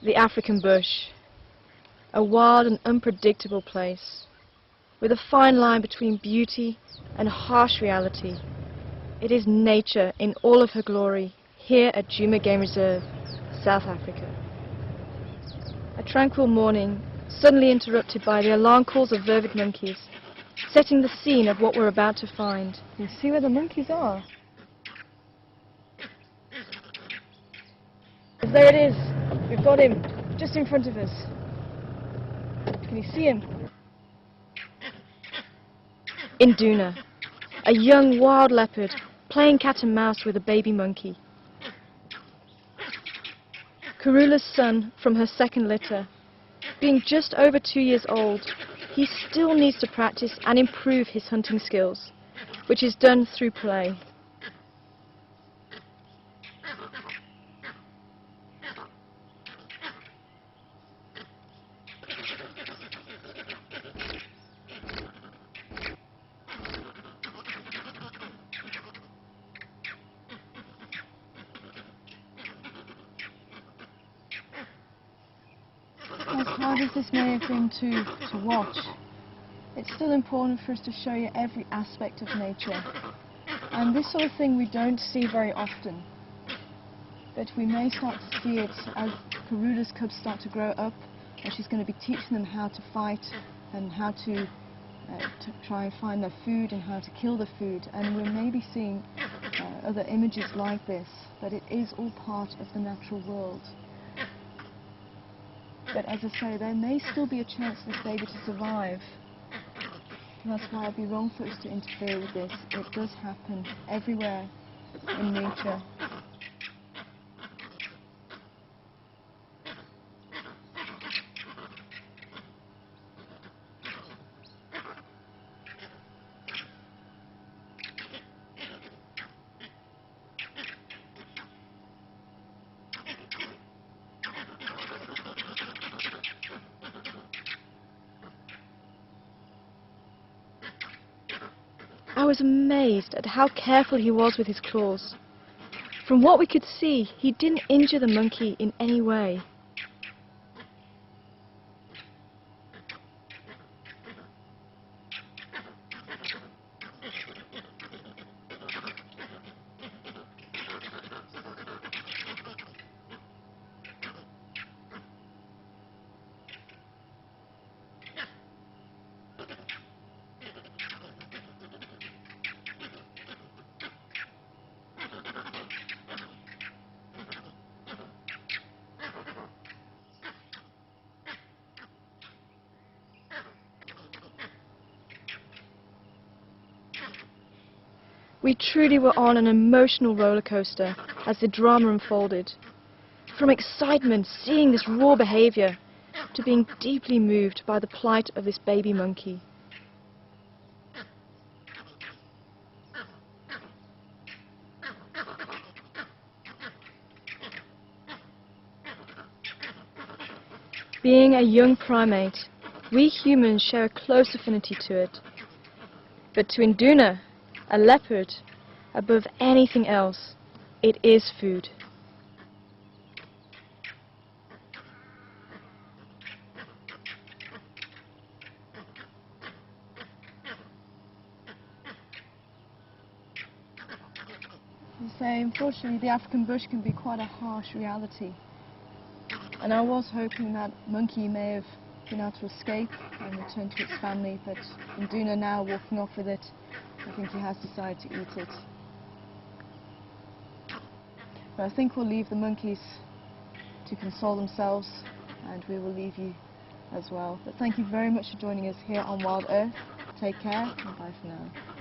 The African bush, a wild and unpredictable place, with a fine line between beauty and harsh reality. It is nature in all of her glory, here at Djuma Game Reserve, South Africa. A tranquil morning, suddenly interrupted by the alarm calls of vervet monkeys, setting the scene of what we're about to find. You see where the monkeys are? There it is. We've got him, just in front of us. Can you see him? Induna, a young wild leopard playing cat and mouse with a baby monkey. Karula's son from her second litter. Being just over 2 years old, he still needs to practice and improve his hunting skills, which is done through play. As hard as this may have been to watch, it's still important for us to show you every aspect of nature. And this sort of thing we don't see very often. But we may start to see it as Karula's cubs start to grow up, and she's going to be teaching them how to fight and how to try and find their food and how to kill the food. And we're maybe seeing other images like this, but it is all part of the natural world. But as I say, there may still be a chance for this baby to survive. And that's why it'd be wrong for us to interfere with this. It does happen everywhere in nature. I was amazed at how careful he was with his claws. From what we could see, he didn't injure the monkey in any way. We truly were on an emotional roller coaster as the drama unfolded. From excitement seeing this raw behavior to being deeply moved by the plight of this baby monkey. Being a young primate, we humans share a close affinity to it. But to Induna, a leopard, above anything else, it is food. You say, unfortunately, the African bush can be quite a harsh reality. And I was hoping that monkey may have been able to escape and return to its family, but Induna now walking off with it, I think he has decided to eat it. But I think we'll leave the monkeys to console themselves, and we will leave you as well. But thank you very much for joining us here on Wild Earth. Take care, and bye for now.